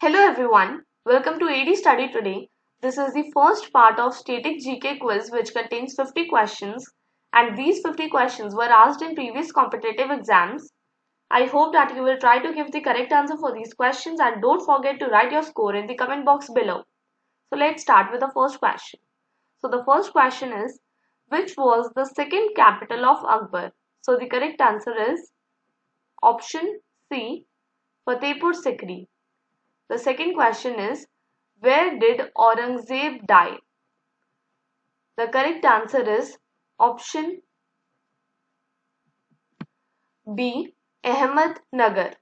Hello everyone, welcome to AD Study Today. This is the first part of static GK quiz which contains 50 questions and these 50 questions were asked in previous competitive exams. I hope that you will try to give the correct answer for these questions and don't forget to write your score in the comment box below. So let's start with the first question. So the first question is, which was the second capital of Akbar? So the correct answer is option C, Fatehpur Sikri. The second question is, where did Aurangzeb die? The correct answer is option B, Ahmednagar.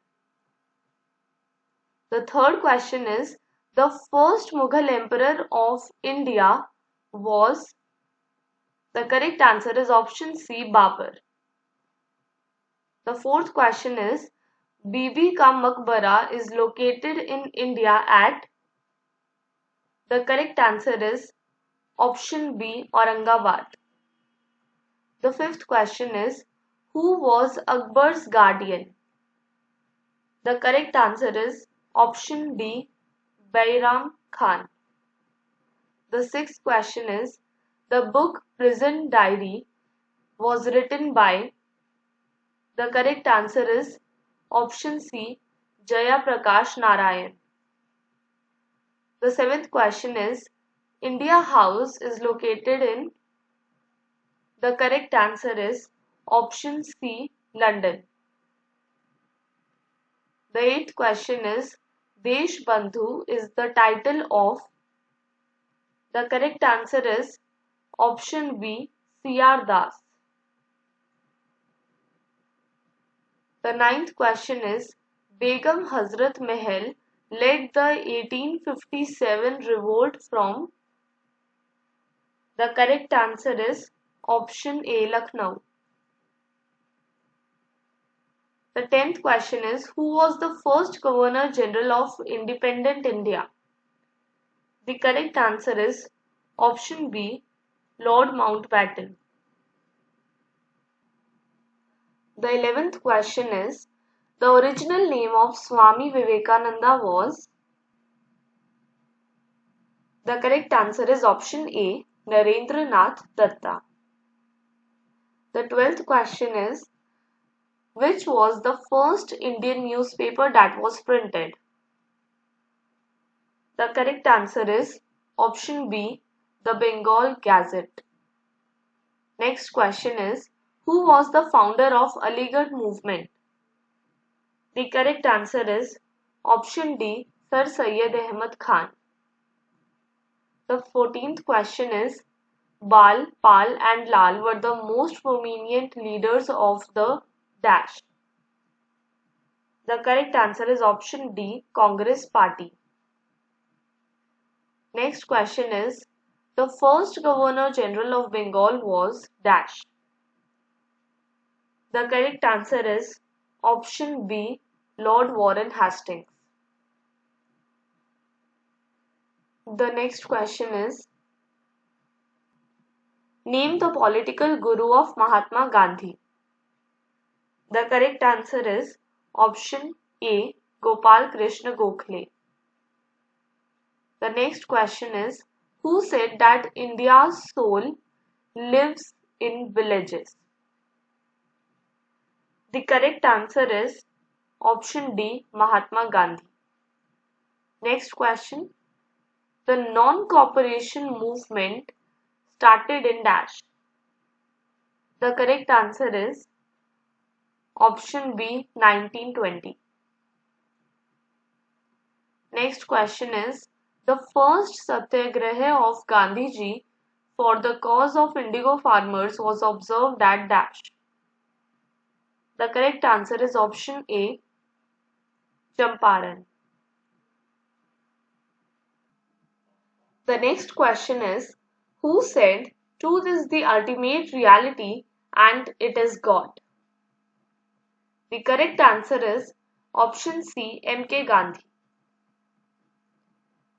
The third question is, the first Mughal emperor of India was. The correct answer is option C, Babur. The fourth question is, Bibi Ka Maqbara is located in India at. The correct answer is option B, Aurangabad. The fifth question is, who was Akbar's guardian? The correct answer is option D, Bairam Khan. The sixth question is, the book Prison Diary was written by. The correct answer is option C, Jaya Prakash Narayan. The seventh question is, India House is located in. The correct answer is option C, London. The eighth question is, Desh Bandhu is the title of. The correct answer is option B, C.R. Das. The ninth question is, Begum Hazrat Mahal led the 1857 revolt from. The correct answer is option A, Lucknow. The 10th question is, who was the first Governor General of independent India? The correct answer is option B, Lord Mountbatten. The 11th question is, the original name of Swami Vivekananda was. The correct answer is option A, Narendranath Datta. The 12th question is, which was the first Indian newspaper that was printed? The correct answer is option B, the Bengal Gazette. Next question is, who was the founder of Aligarh movement? The correct answer is option D, Sir Syed Ahmad Khan. The 14th question is, Bal, Pal and Lal were the most prominent leaders of the dash. The correct answer is option D, Congress Party. Next question is, the first Governor General of Bengal was dash. The correct answer is option B, Lord Warren Hastings. The next question is, name the political guru of Mahatma Gandhi. The correct answer is option A, Gopal Krishna Gokhale. The next question is, who said that India's soul lives in villages? The correct answer is option D, Mahatma Gandhi. Next question, the non-cooperation movement started in dash. The correct answer is option B, 1920. Next question is, the first satyagraha of Gandhiji for the cause of indigo farmers was observed at dash. The correct answer is option A, Champaran. The next question is, who said, truth is the ultimate reality and it is God? The correct answer is option C, M.K. Gandhi.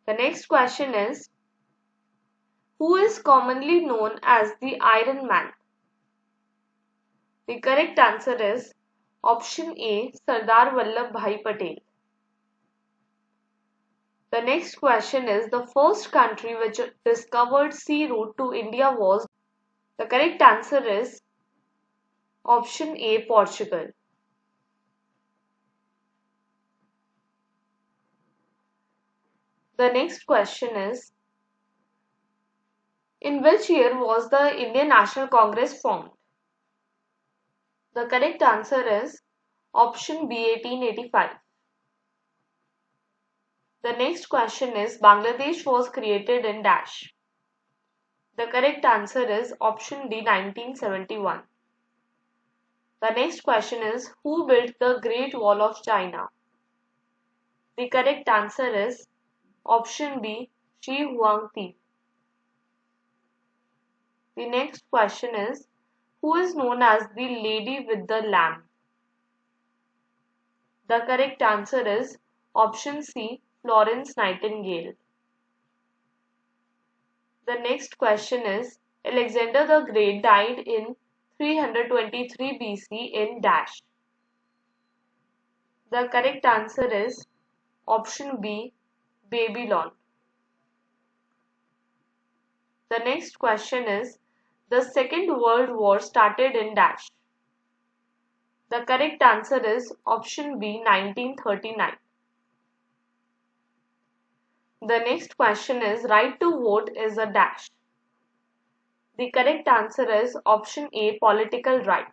The next question is, who is commonly known as the Iron Man? The correct answer is option A, Sardar Vallabhbhai Patel. The next question is the first country which discovered sea route to India was. The correct answer is option A, Portugal. The next question is in which year was the Indian National Congress formed? The correct answer is option B, 1885. The next question is Bangladesh was created in dash. The correct answer is option D, 1971. The next question is who built the Great Wall of China? The correct answer is option B, Shi Huangdi. The next question is who is known as the Lady with the Lamp? The correct answer is option C, Florence Nightingale. The next question is Alexander the Great died in 323 BC in dash. The correct answer is option B, Babylon. The next question is the Second World War started in dash. The correct answer is option B, 1939. The next question is right to vote is a dash. The correct answer is option A, political right.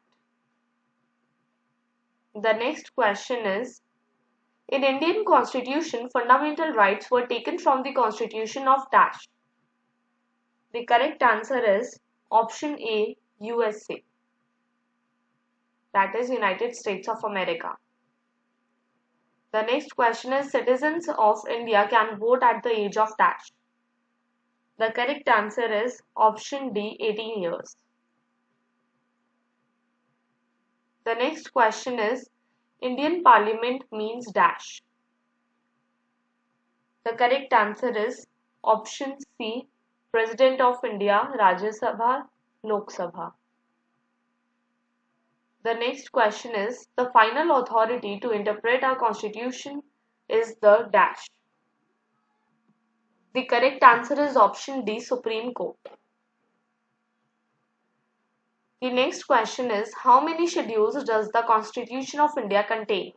The next question is in Indian Constitution, fundamental rights were taken from the Constitution of dash. The correct answer is option A, USA. That is United States of America. The next question is citizens of India can vote at the age of dash. The correct answer is option D, 18 years. The next question is Indian Parliament means dash. The correct answer is option C, President of India, Rajya Sabha, Lok Sabha. The next question is the final authority to interpret our constitution is the dash. The correct answer is option D, Supreme Court. The next question is how many schedules does the Constitution of India contain?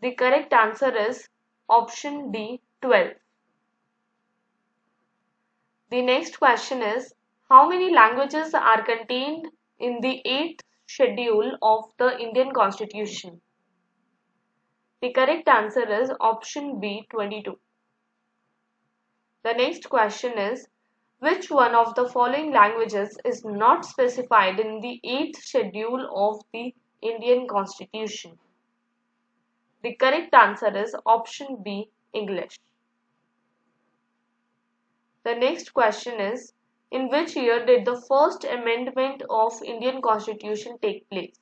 The correct answer is option D, 12. The next question is how many languages are contained in the 8th schedule of the Indian Constitution? The correct answer is option B, 22. The next question is which one of the following languages is not specified in the 8th schedule of the Indian Constitution? The correct answer is option B, English. The next question is in which year did the first amendment of Indian Constitution take place?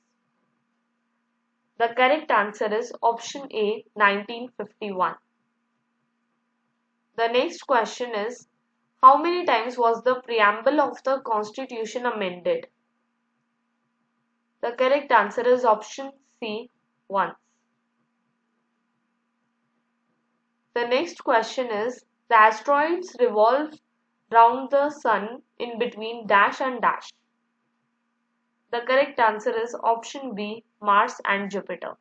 The correct answer is option A, 1951. The next question is how many times was the preamble of the Constitution amended? The correct answer is option C, once. The next question is the asteroids revolve round the sun in between dash and dash. The correct answer is option B, Mars and Jupiter.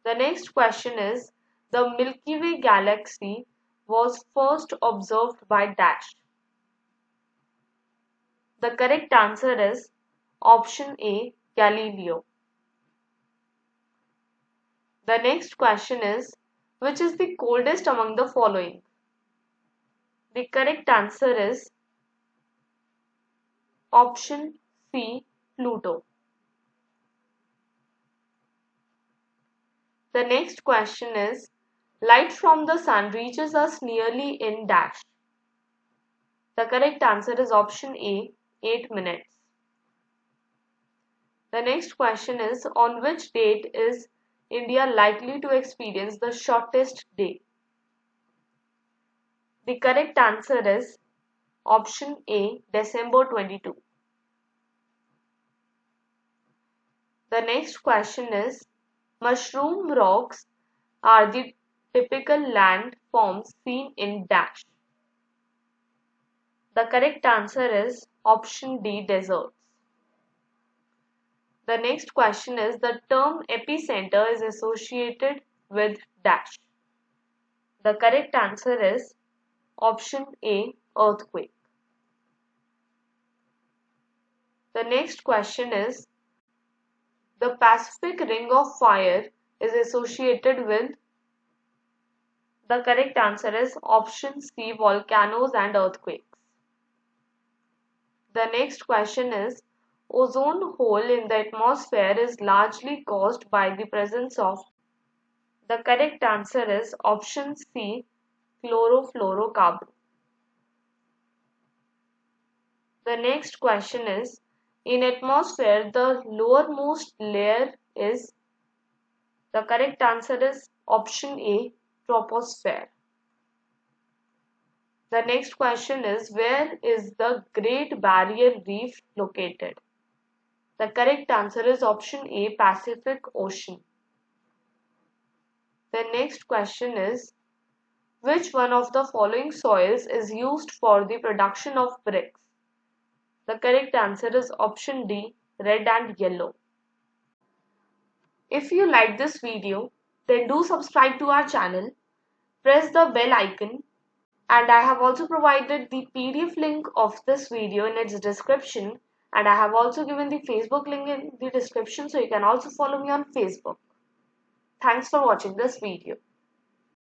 The next question is the Milky Way galaxy was first observed by dash. The correct answer is option A, Galileo. The next question is which is the coldest among the following? The correct answer is option C, Pluto. The next question is light from the sun reaches us nearly in dash. The correct answer is option A, 8 minutes. The next question is on which date is India likely to experience the shortest day? The correct answer is option A, December 22. The next question is mushroom rocks are the typical land forms seen in dash? The correct answer is option D, deserts. The next question is the term epicenter is associated with dash. The correct answer is option A, earthquake. The next question is the Pacific Ring of Fire is associated with. The correct answer is option C, volcanoes and earthquakes. The next question is ozone hole in the atmosphere is largely caused by the presence of. The correct answer is option C, chlorofluorocarbon. The next question is in atmosphere the lowermost layer is. The correct answer is option A, troposphere. The next question is where is the Great Barrier Reef located? The correct answer is option A, Pacific Ocean. The next question is which one of the following soils is used for the production of bricks? The correct answer is option D, red and yellow. If you like this video, then do subscribe to our channel, press the bell icon, and I have also provided the PDF link of this video in its description, and I have also given the Facebook link in the description so you can also follow me on Facebook. Thanks for watching this video.